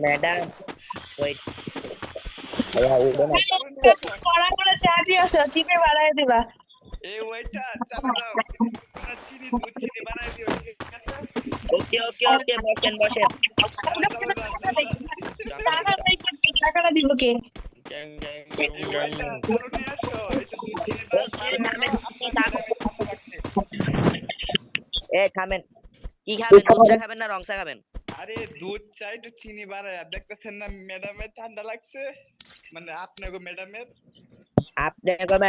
madam wait ভাইয়া উঠে না কড়া করে চা দিয়ে আসো চিপে বাড়ায় দিবা এই ওইটা চালু দাও তোমরা চিনি দুধ চিনি বানাই দিও ঠিক আছে ওকে ওকে ওকে বসেন বসেন চালু দাও টাকাটা দিব কে গ্যাং গ্যাং এই ওইটা চালু নিয়ে আসো এটা দুধ চিনি বানাই আপনার রাখছে এ খাবেন কি খাবেন দুধ চা খাবেন না রং চা খাবেন আরে দুধ চা একটু চিনি বাড়ায় দেখতেছেন না ম্যাডামের ঠান্ডা লাগছে মানে আপনাকে ম্যাডামের আপনি কবে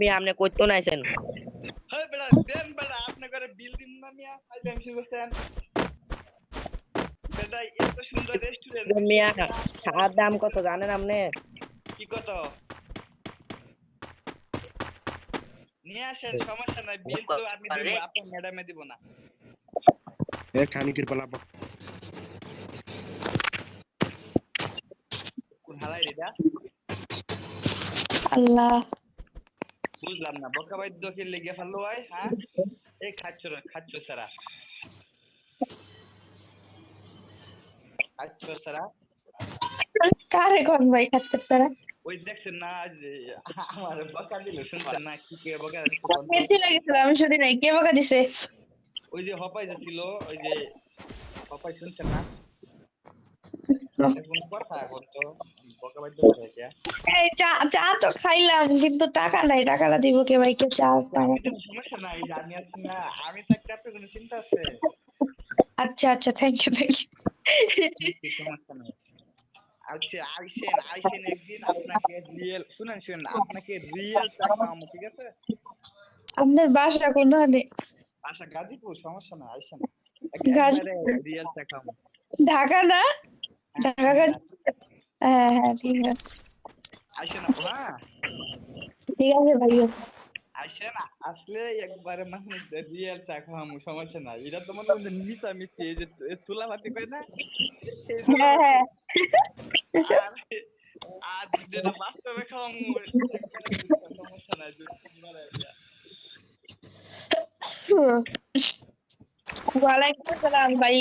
আপনি কইতো নাইছেন হ্যাঁ বেড়া দেন বেড়া আপনি করে বিল দিন না মিয়া আইলেন শুনছেন বেটা এত সুন্দর রেস্টুরেন্ট মিয়া খাওয়ার দাম কত জানেন আপনি কি কত নিয়ে আসেন সমস্যা নাই বিল তো আমি দিব আপনি ম্যাডামে দিব না এ খানিকের পালা কোন হালাই রেডা আল্লাহ বুঝলাম না বকা বাইদ্য কি লেগে ফেললো ভাই হ্যাঁ এই খাচ্ছ সারা খাচ্ছ সারা কারে কোন ভাই খাচ্ছে সারা ওই দেখছেন না আজ আমার বকা দিল শুনছেন না কি কে বকা বেশি লাগছিল আমি শুনি নাই কে বকা দিছে ওই যে হপাই যে ছিল ওই যে হপাই শুনছেন না এখন কথা করতো বকা বাইদ্য হয়েছে এই চা চা তো খাইলাম কিন্তু টাকা নাই টাকাটা দিব কে ভাই কে চা সমস্যা নাই জানি আছি না আমি তো একটা কোনো চিন্তা আছে আচ্ছা আচ্ছা থ্যাংক ইউ সমস্যা নাই আচ্ছা আইসেন একদিন আপনাকে রিয়েল শুনেন আপনাকে রিয়েল চা খাওয়াবো ঠিক আছে আপনার বাসা কোনখানে আশা গাজীপুর সমস্যা নাই আইসেন রিয়েল চা খাওয়াবো ঢাকা না ঢাকা হ্যাঁ হ্যাঁ ঠিক আছে আইসেন হ্যাঁ ঠিক আছে ভাই আইসেন আসলে একবারে মানে রিয়েল চা খাওয়াবো সমস্যা নাই এটা তো মনে হয় মিশা মিশি এই যে তুলা ভাতি করে না হ্যাঁ হ্যাঁ আর যেটা বাস্তবে খাওয়াবো সমস্যা নাই ওয়ালাইকুম আসসালাম ভাই